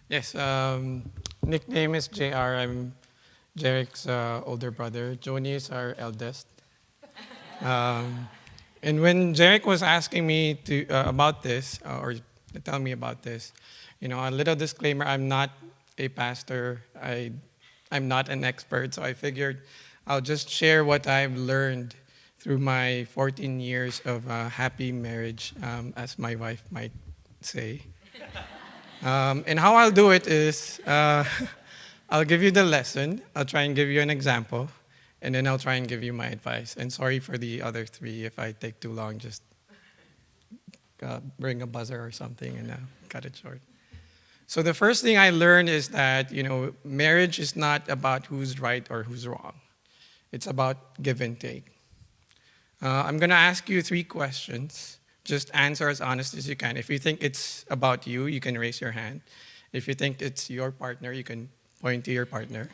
Yes, nickname is JR. I'm Jarek's older brother. Joni is our eldest. Um, and when Jarek was asking me about this, or to tell me about this, a little disclaimer, I'm not a pastor. I'm not an expert, so I figured I'll just share what I've learned through my 14 years of happy marriage, as my wife might say. And how I'll do it is I'll give you the lesson, I'll try and give you an example, and then I'll try and give you my advice. And sorry for the other three if I take too long, just bring a buzzer or something and cut it short. So the first thing I learned is that, marriage is not about who's right or who's wrong. It's about give and take. I'm going to ask you three questions. Just answer as honest as you can. If you think it's about you, you can raise your hand. If you think it's your partner, you can point to your partner.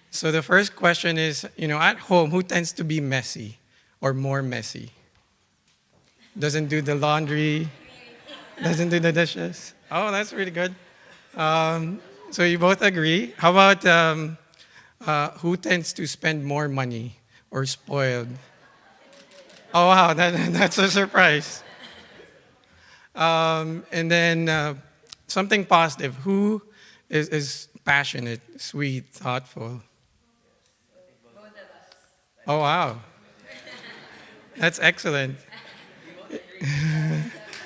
So the first question is, at home, who tends to be messy or more messy? Doesn't do the laundry, doesn't do the dishes. Oh, that's really good. So you both agree. How about who tends to spend more money or spoiled? Oh, wow, that's a surprise. And then something positive. Who is passionate, sweet, thoughtful? Both of us. Oh, wow. That's excellent.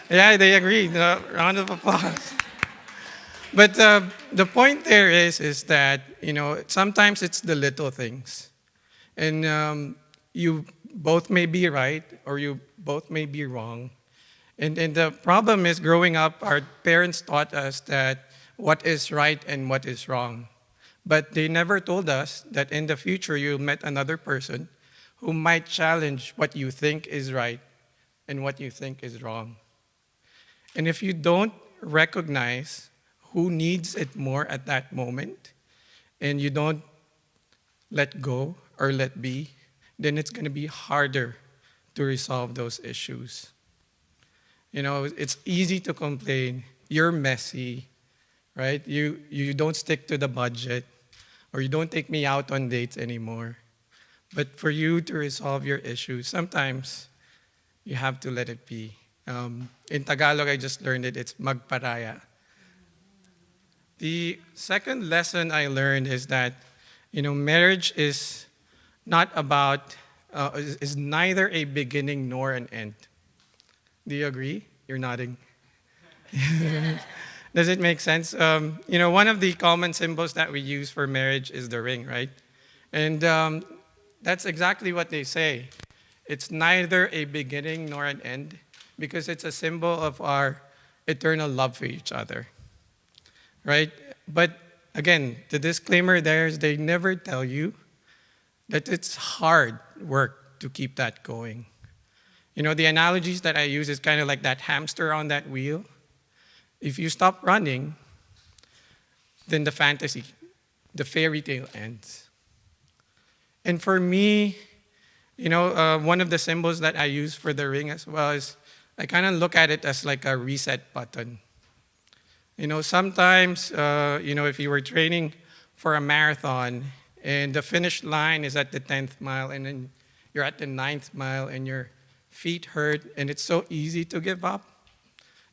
Yeah, they agree. Round of applause. But the point there is that, sometimes it's the little things. And you both may be right or you both may be wrong. And the problem is growing up, our parents taught us that what is right and what is wrong. But they never told us that in the future you'll meet another person who might challenge what you think is right and what you think is wrong. And if you don't recognize who needs it more at that moment, and you don't let go or let be, then it's going to be harder to resolve those issues. It's easy to complain, you're messy, right? You don't stick to the budget, or you don't take me out on dates anymore. But for you to resolve your issues, sometimes you have to let it be. In Tagalog, I just learned it, it's magparaya. The second lesson I learned is that, marriage is not about, is neither a beginning nor an end. Do you agree? You're nodding. Does it make sense? One of the common symbols that we use for marriage is the ring, right? And that's exactly what they say. It's neither a beginning nor an end because it's a symbol of our eternal love for each other, right? But again, the disclaimer there is they never tell you that it's hard work to keep that going. The analogies that I use is kind of like that hamster on that wheel. If you stop running, then the fantasy, the fairy tale ends. And for me, one of the symbols that I use for the ring as well is I kind of look at it as like a reset button. Sometimes, if you were training for a marathon and the finish line is at the 10th mile and then you're at the 9th mile and your feet hurt and it's so easy to give up,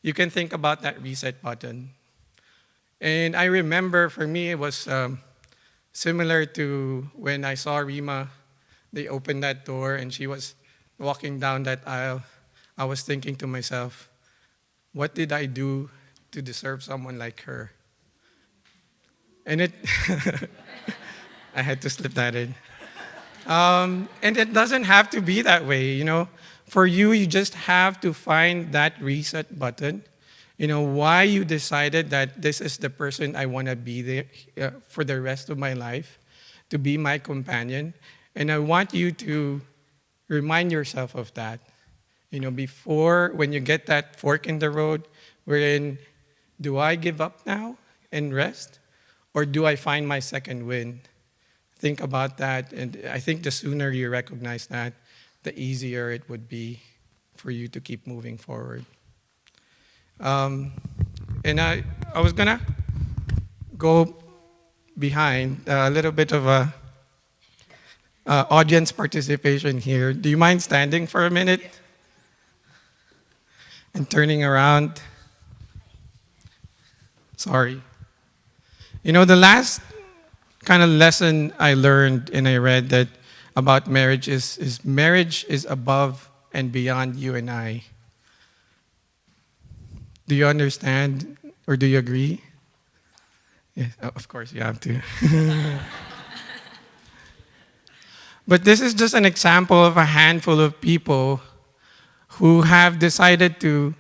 you can think about that reset button. And I remember for me it was similar to when I saw Rima. They opened that door and she was walking down that aisle. I was thinking to myself, what did I do to deserve someone like her? And I had to slip that in. And it doesn't have to be that way, For you just have to find that reset button. Why you decided that this is the person I want to be there for the rest of my life, to be my companion. And I want you to remind yourself of that. Before, when you get that fork in the road, wherein, do I give up now and rest? Or do I find my second wind? Think about that. And I think the sooner you recognize that, the easier it would be for you to keep moving forward. And I was gonna go behind a little bit of a audience participation here. Do you mind standing for a minute and turning around? Sorry. You know, the last kind of lesson I learned and I read that about marriage is marriage is above and beyond you and I. Do you understand or do you agree? Yes, of course you have to. But this is just an example of a handful of people who have decided to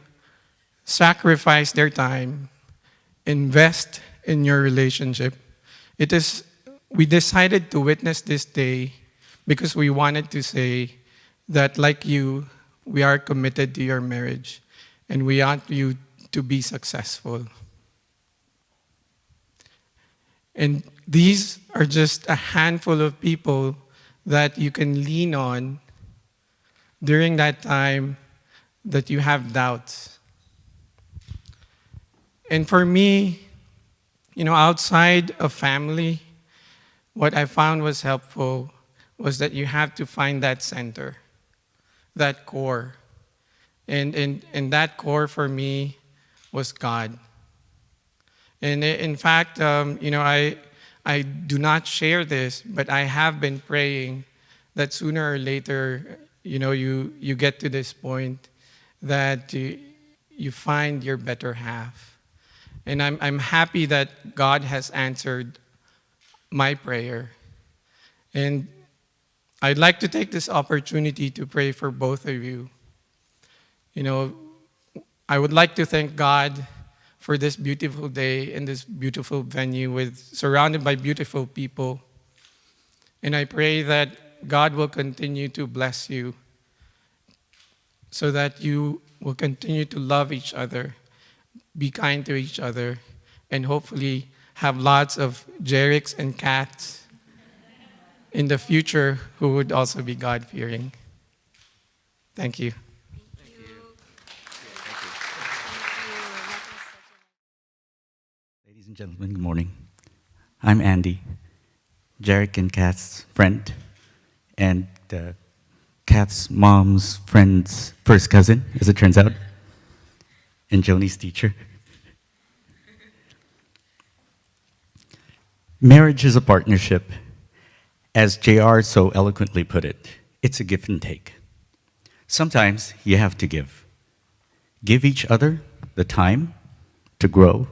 sacrifice their time, invest in your relationship. We decided to witness this day because we wanted to say that, like you, we are committed to your marriage and we want you to be successful. And these are just a handful of people that you can lean on during that time that you have doubts. And for me, you know, outside of family, what I found was helpful was that you have to find that center, that core. And that core for me was God. And in fact, you know, I do not share this, but I have been praying that sooner or later, you know, you get to this point that you find your better half. And I'm happy that God has answered my prayer. And I'd like to take this opportunity to pray for both of you. You know, I would like to thank God for this beautiful day in this beautiful venue surrounded by beautiful people. And I pray that God will continue to bless you so that you will continue to love each other, be kind to each other, and hopefully have lots of Jerics and Cats in the future who would also be God-fearing. Thank you. Ladies and gentlemen, good morning. I'm Andy, Jarek and Kat's friend, and Kat's mom's friend's first cousin, as it turns out, and Joni's teacher. Marriage is a partnership. As JR so eloquently put it, it's a give and take. Sometimes you have to give. Give each other the time to grow,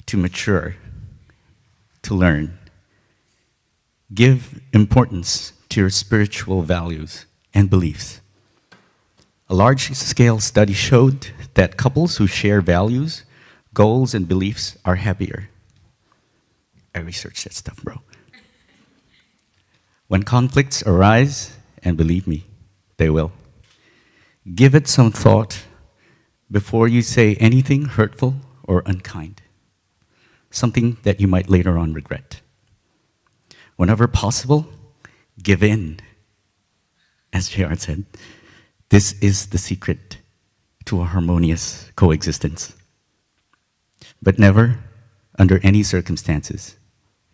to mature, to learn. Give importance to your spiritual values and beliefs. A large-scale study showed that couples who share values, goals, and beliefs are happier. I researched that stuff, bro. When conflicts arise, and believe me, they will, give it some thought before you say anything hurtful or unkind, something that you might later on regret. Whenever possible, give in. As JR said, this is the secret to a harmonious coexistence. But never, under any circumstances,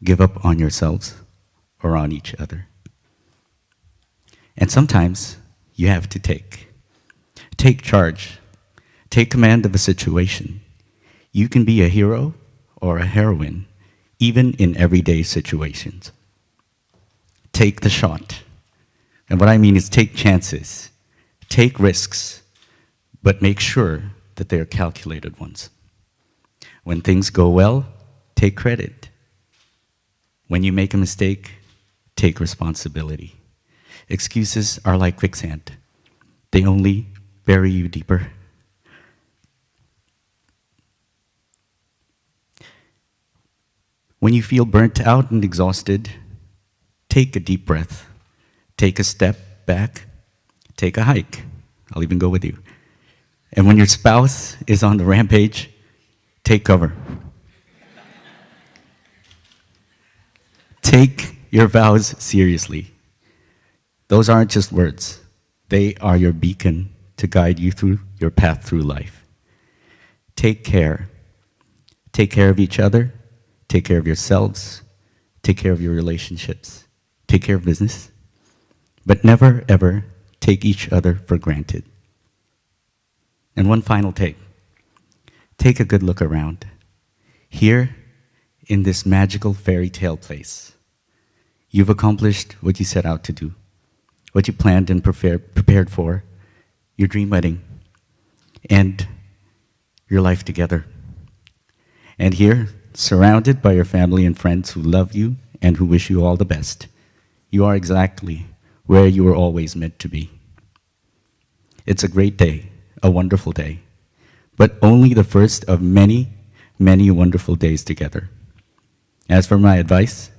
give up on yourselves or on each other. And sometimes you have to take charge, take command of a situation. You can be a hero or a heroine, even in everyday situations. Take the shot. And what I mean is take chances, take risks, but make sure that they are calculated ones. When things go well, take credit. When you make a mistake, take responsibility. Excuses are like quicksand. They only bury you deeper. When you feel burnt out and exhausted, take a deep breath. Take a step back. Take a hike. I'll even go with you. And when your spouse is on the rampage, take cover. Take your vows seriously. Those aren't just words. They are your beacon to guide you through your path through life. Take care. Take care of each other, take care of yourselves, take care of your relationships, take care of business, but never, ever take each other for granted. And one final take. Take a good look around. Here, in this magical fairy tale place, you've accomplished what you set out to do, what you planned and prepared for, your dream wedding, and your life together. And here, surrounded by your family and friends who love you and who wish you all the best, you are exactly where you were always meant to be. It's a great day, a wonderful day, but only the first of many, many wonderful days together. As for my advice,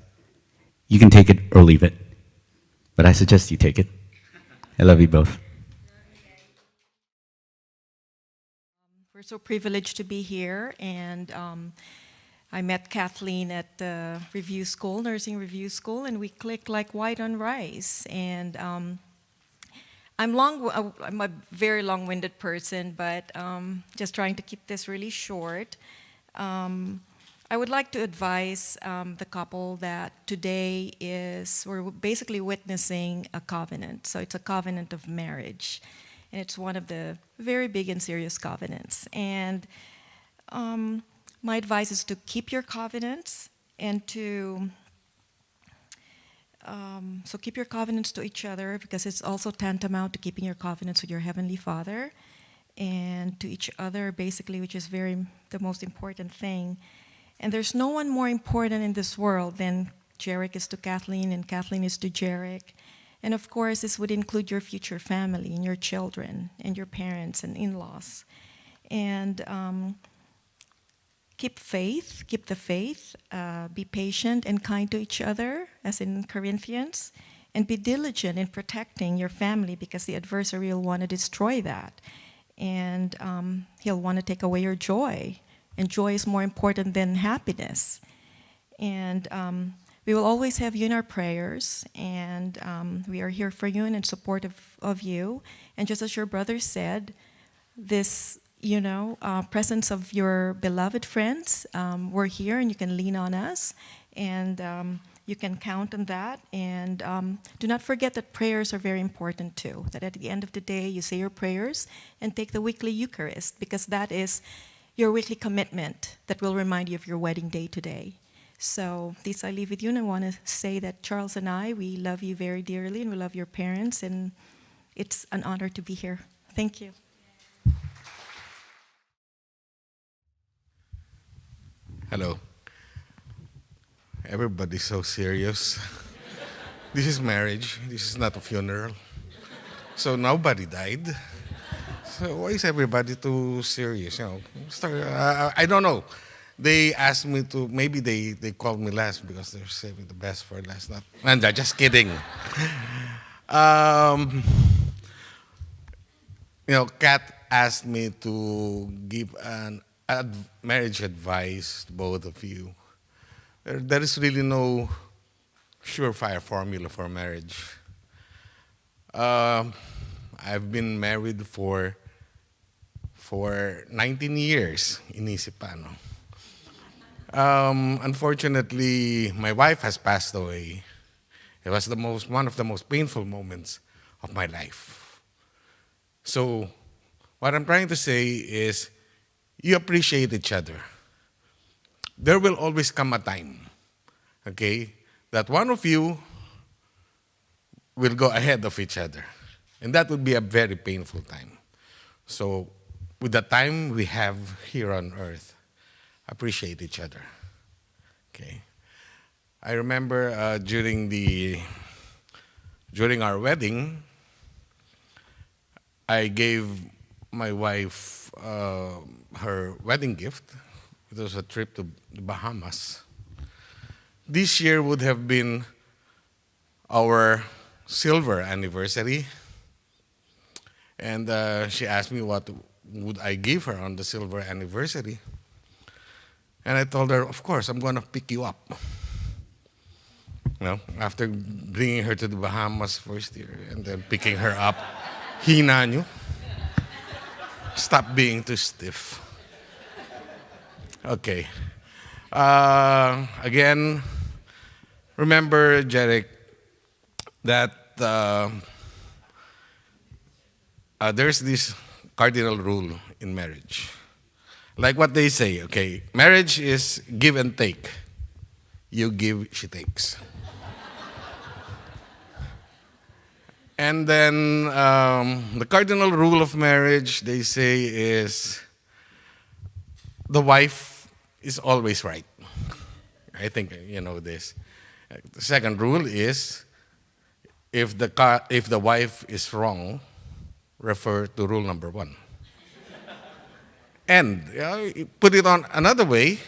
you can take it or leave it, but I suggest you take it. I love you both. We're so privileged to be here, and I met Cathleen at the review school, nursing review school, and we clicked like white on rice. And I'm a very long-winded person, but just trying to keep this really short. I would like to advise the couple that today we're basically witnessing a covenant. So it's a covenant of marriage. And it's one of the very big and serious covenants. And my advice is to keep your covenants and so keep your covenants to each other, because it's also tantamount to keeping your covenants with your Heavenly Father and to each other, basically, which is the most important thing. And there's no one more important in this world than Jarek is to Cathleen and Cathleen is to Jarek. And of course, this would include your future family and your children and your parents and in-laws. And keep the faith, be patient and kind to each other, as in Corinthians, and be diligent in protecting your family, because the adversary will want to destroy that. And he'll want to take away your joy. And joy is more important than happiness. And we will always have you in our prayers, and we are here for you and in support of you. And just as your brother said, this, presence of your beloved friends, we're here and you can lean on us, and you can count on that. And do not forget that prayers are very important too, that at the end of the day you say your prayers and take the weekly Eucharist, because that is your weekly commitment that will remind you of your wedding day today. So this I leave with you, and I want to say that Charles and I, we love you very dearly, and we love your parents, and it's an honor to be here. Thank you. Hello. Everybody's so serious. This is marriage. This is not a funeral. So nobody died. So why is everybody too serious? I don't know. They asked me to, maybe they called me last because they're saving the best for last. And they're just kidding. Kat asked me to give an marriage advice to both of you. There is really no surefire formula for marriage. I've been married for 19 years in Isipano. Unfortunately, my wife has passed away. It was one of the most painful moments of my life. So, what I'm trying to say is, you appreciate each other. There will always come a time, okay, that one of you will go ahead of each other. And that would be a very painful time. So, with the time we have here on earth, appreciate each other. Okay. I remember during our wedding, I gave my wife her wedding gift. It was a trip to the Bahamas. This year would have been our silver anniversary. And she asked me what would I give her on the silver anniversary. And I told her, of course, I'm going to pick you up. After bringing her to the Bahamas first year and then picking her up, hina nyo. Stop being too stiff. Okay. Again, remember, Jerick, that there's this cardinal rule in marriage. Like what they say, okay, marriage is give and take. You give, she takes. And then the cardinal rule of marriage, they say, is the wife is always right. I think you know this. The second rule is if the wife is wrong, refer to rule number 1. And put it on another way,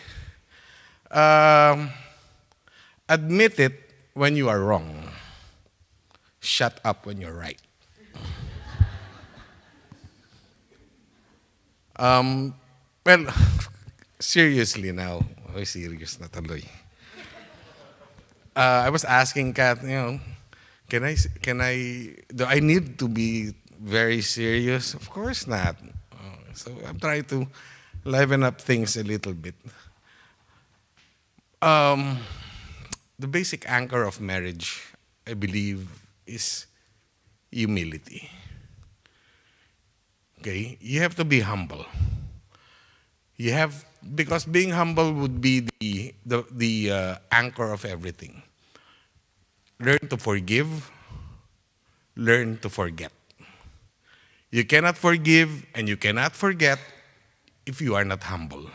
admit it when you are wrong. Shut up when you're right. Well, seriously now. Oh, serious na tuloy. I was asking Kat, do I need to be very serious? Of course not. So I'm trying to liven up things a little bit. The basic anchor of marriage, I believe, is humility. Okay? You have to be humble. Because being humble would be the anchor of everything. Learn to forgive, learn to forget. You cannot forgive and you cannot forget if you are not humble.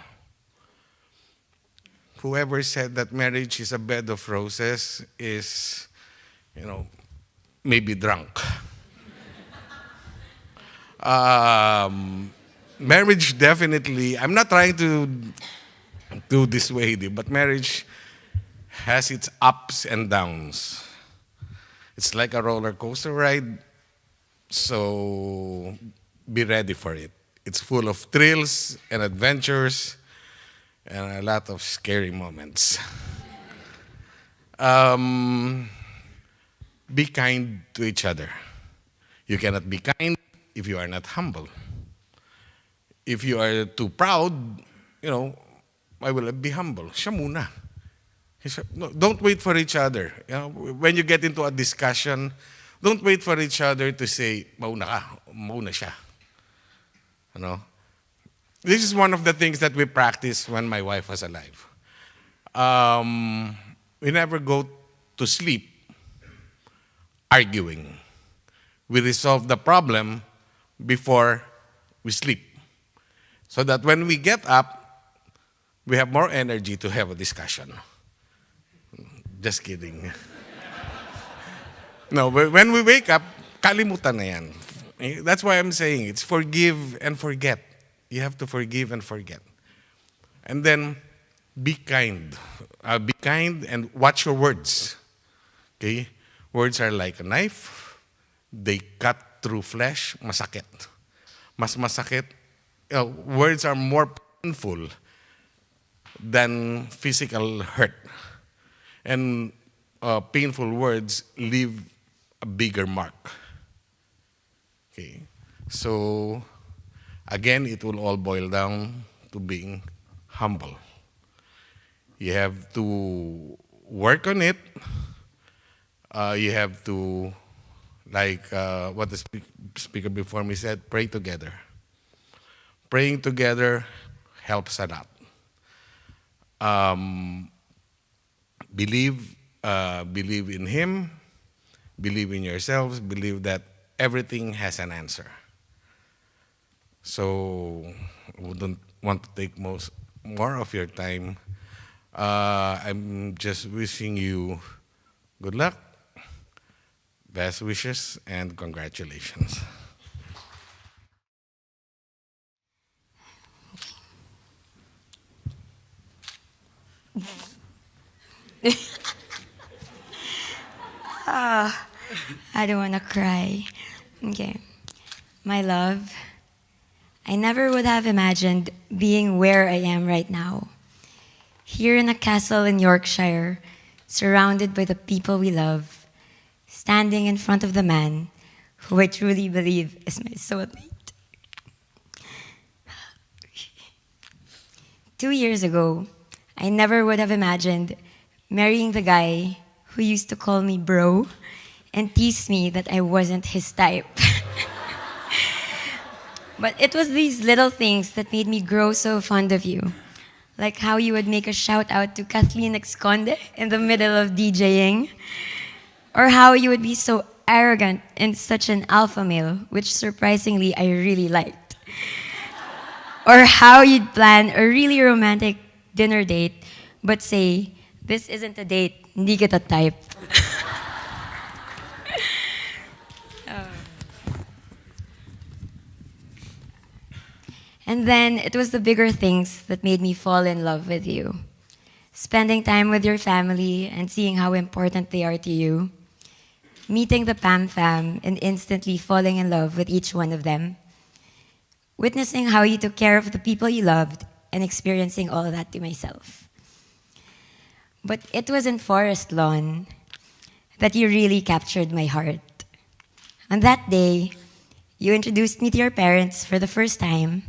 Whoever said that marriage is a bed of roses is, maybe drunk. Marriage definitely, I'm not trying to dissuade you, but marriage has its ups and downs. It's like a roller coaster ride, so be ready for it. It's full of thrills and adventures and a lot of scary moments. Be kind to each other. You cannot be kind if you are not humble. If you are too proud, I will be humble. Siya muna. No, don't wait for each other. When you get into a discussion, don't wait for each other to say, mauna ka, mauna siya. This is one of the things that we practiced when my wife was alive. We never go to sleep arguing. We resolve the problem before we sleep. So that when we get up, we have more energy to have a discussion. Just kidding. No, but when we wake up, kalimutan na yan. That's why I'm saying it's forgive and forget. You have to forgive and forget. And then be kind. Be kind and watch your words. Okay? Words are like a knife. They cut through flesh. Masakit. Mas masakit. Words are more painful than physical hurt. And painful words leave a bigger mark. Okay? So, again, it will all boil down to being humble. You have to work on it. You have to, like what the speaker before me said, pray together. Praying together helps a lot. Believe in Him, believe in yourselves, believe that everything has an answer. So, I wouldn't want to take more of your time. I'm just wishing you good luck, best wishes, and congratulations. I don't want to cry. Okay. My love, I never would have imagined being where I am right now. Here in a castle in Yorkshire, surrounded by the people we love, standing in front of the man who I truly believe is my soulmate. 2 years ago, I never would have imagined marrying the guy who used to call me bro and tease me that I wasn't his type. But it was these little things that made me grow so fond of you. Like how you would make a shout out to Cathleen Marc in the middle of DJing. Or how you would be so arrogant and such an alpha male, which surprisingly I really liked. Or how you'd plan a really romantic dinner date, but say, this isn't a date, hindi kita type. And then it was the bigger things that made me fall in love with you. Spending time with your family and seeing how important they are to you. Meeting the Pam Fam and instantly falling in love with each one of them. Witnessing how you took care of the people you loved and experiencing all of that to myself. But it was in Forest Lawn that you really captured my heart. On that day, you introduced me to your parents for the first time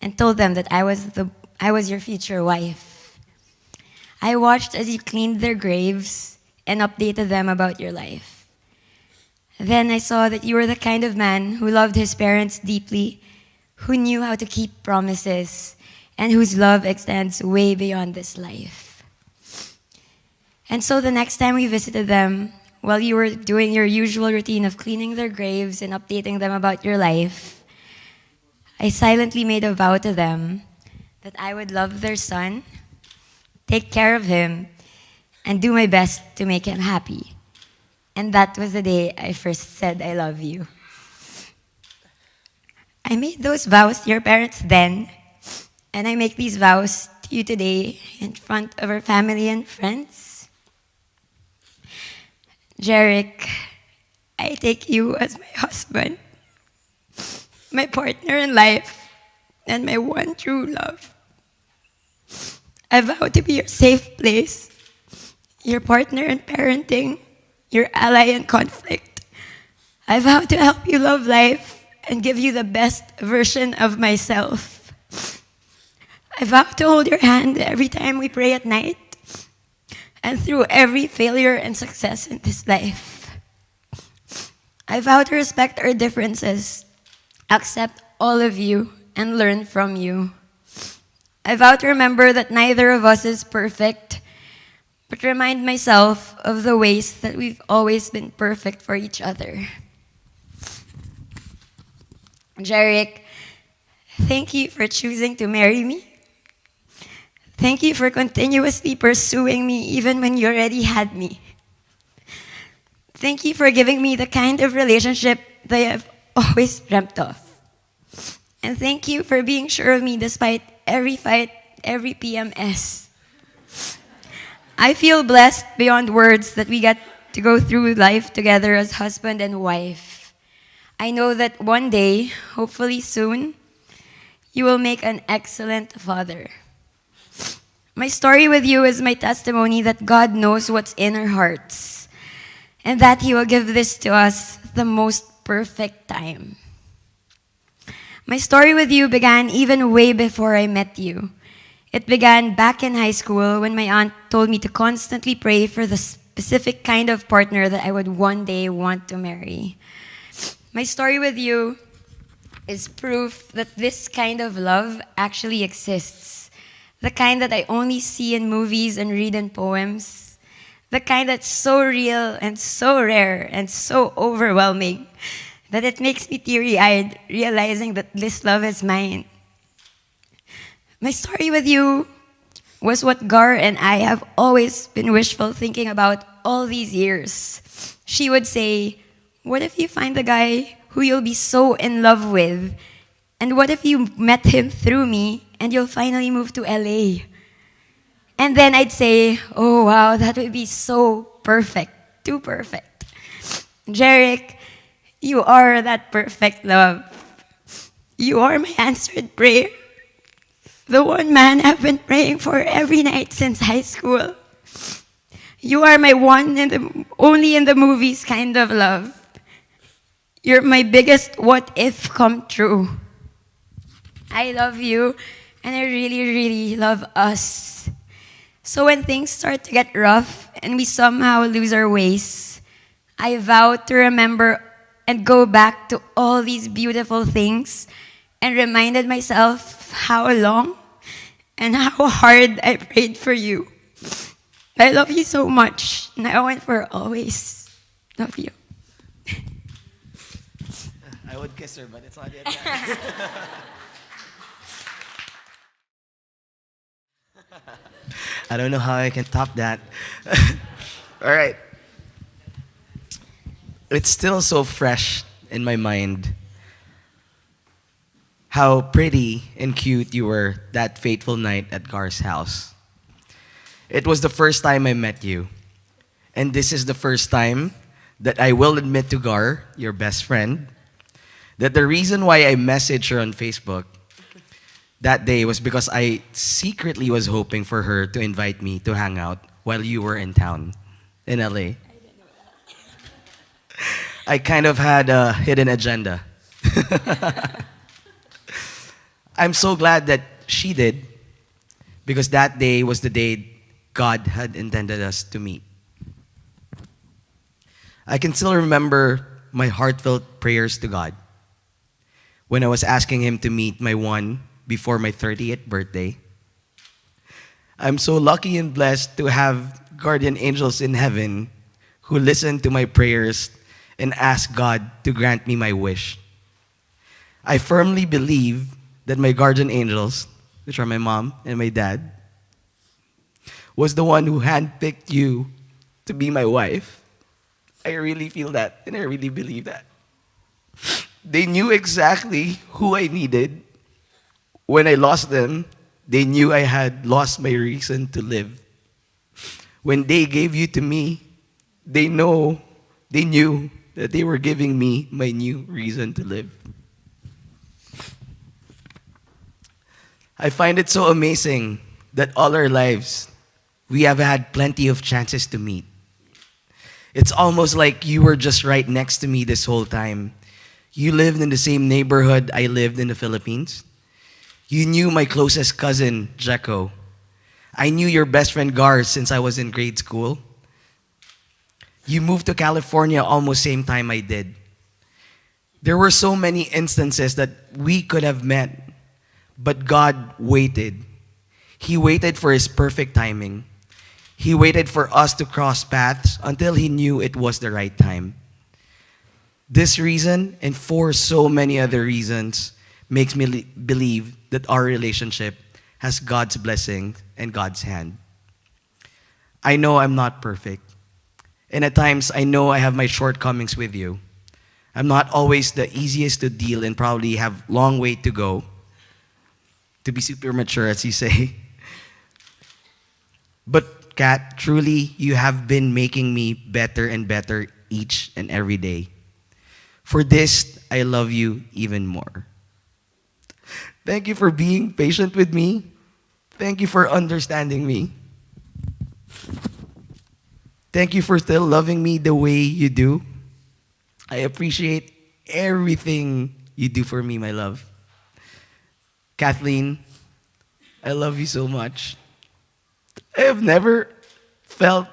and told them that I was your future wife. I watched as you cleaned their graves and updated them about your life. Then I saw that you were the kind of man who loved his parents deeply, who knew how to keep promises, and whose love extends way beyond this life. And so the next time we visited them, while you were doing your usual routine of cleaning their graves and updating them about your life, I silently made a vow to them that I would love their son, take care of him, and do my best to make him happy. And that was the day I first said I love you. I made those vows to your parents then, and I make these vows to you today in front of our family and friends. Jeric, I take you as my husband, my partner in life, and my one true love. I vow to be your safe place, your partner in parenting, your ally in conflict. I vow to help you love life and give you the best version of myself. I vow to hold your hand every time we pray at night and through every failure and success in this life. I vow to respect our differences, accept all of you, and learn from you. I vow to remember that neither of us is perfect, but remind myself of the ways that we've always been perfect for each other. Jeric, thank you for choosing to marry me. Thank you for continuously pursuing me even when you already had me. Thank you for giving me the kind of relationship that I've always dreamt of. And thank you for being sure of me despite every fight, every PMS. I feel blessed beyond words that we get to go through life together as husband and wife. I know that one day, hopefully soon, you will make an excellent father. My story with you is my testimony that God knows what's in our hearts and that He will give this to us the most perfect time. My story with you began even way before I met you. It began back in high school when my aunt told me to constantly pray for the specific kind of partner that I would one day want to marry. My story with you is proof that this kind of love actually exists. The kind that I only see in movies and read in poems. The kind that's so real and so rare and so overwhelming that it makes me teary-eyed realizing that this love is mine. My story with you was what Gar and I have always been wishful thinking about all these years. She would say, what if you find the guy who you'll be so in love with? And what if you met him through me and you'll finally move to LA? And then I'd say, oh wow, that would be so perfect, too perfect. Jeric, you are that perfect love. You are my answered prayer. The one man I've been praying for every night since high school. You are my one and the only in the movies kind of love. You're my biggest what if come true. I love you and I really, really love us. So when things start to get rough and we somehow lose our ways, I vow to remember and go back to all these beautiful things and reminded myself how long and how hard I prayed for you. I love you so much, now and for always. Love you. I would kiss her, but it's not yet. I don't know how I can top that. All right. It's still so fresh in my mind how pretty and cute you were that fateful night at Gar's house. It was the first time I met you. And this is the first time that I will admit to Gar, your best friend, that the reason why I messaged her on Facebook that day was because I secretly was hoping for her to invite me to hang out while you were in town in LA. I kind of had a hidden agenda. I'm so glad that she did, because that day was the day God had intended us to meet. I can still remember my heartfelt prayers to God when I was asking Him to meet my one before my 30th birthday. I'm so lucky and blessed to have guardian angels in heaven who listen to my prayers and ask God to grant me my wish. I firmly believe that my guardian angels, which are my mom and my dad, was the one who handpicked you to be my wife. I really feel that, and I really believe that. They knew exactly who I needed. When I lost them, they knew I had lost my reason to live. When they gave you to me, they knew that they were giving me my new reason to live. I find it so amazing that all our lives, we have had plenty of chances to meet. It's almost like you were just right next to me this whole time. You lived in the same neighborhood I lived in the Philippines. You knew my closest cousin, Jeko. I knew your best friend, Gar, since I was in grade school. You moved to California almost same time I did. There were so many instances that we could have met, but God waited. He waited for His perfect timing. He waited for us to cross paths until He knew it was the right time. This reason, and for so many other reasons, makes me believe that our relationship has God's blessing and God's hand. I know I'm not perfect. And at times, I know I have my shortcomings with you. I'm not always the easiest to deal and probably have long way to go to be super mature, as you say. But Kat, truly, you have been making me better and better each and every day. For this, I love you even more. Thank you for being patient with me. Thank you for understanding me. Thank you for still loving me the way you do. I appreciate everything you do for me, my love. Cathleen, I love you so much. I have never felt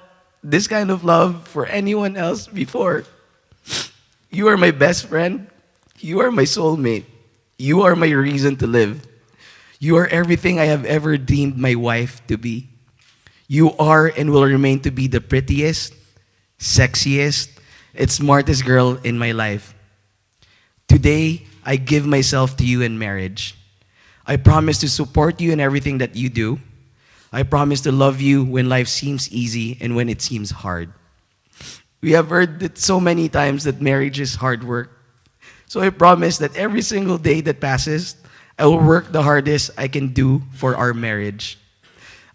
this kind of love for anyone else before. You are my best friend. You are my soulmate. You are my reason to live. You are everything I have ever dreamed my wife to be. You are and will remain to be the prettiest, sexiest, and smartest girl in my life. Today, I give myself to you in marriage. I promise to support you in everything that you do. I promise to love you when life seems easy and when it seems hard. We have heard it so many times that marriage is hard work. So I promise that every single day that passes, I will work the hardest I can do for our marriage.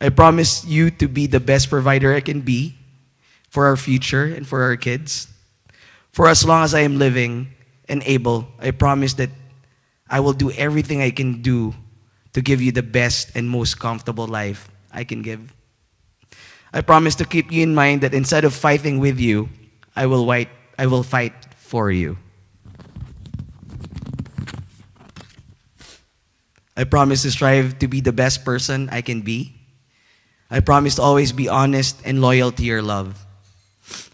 I promise you to be the best provider I can be for our future and for our kids. For as long as I am living and able, I promise that I will do everything I can do to give you the best and most comfortable life I can give. I promise to keep you in mind that instead of fighting with you, I will fight for you. I promise to strive to be the best person I can be. I promise to always be honest and loyal to your love.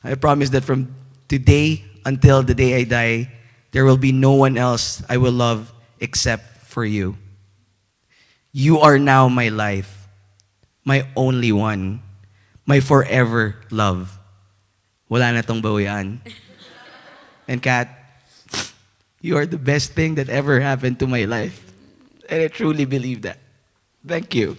I promise that from today until the day I die, there will be no one else I will love except for you. You are now my life, my only one, my forever love. Wala na tong bawian. And Kat, you are the best thing that ever happened to my life. And I truly believe that. Thank you.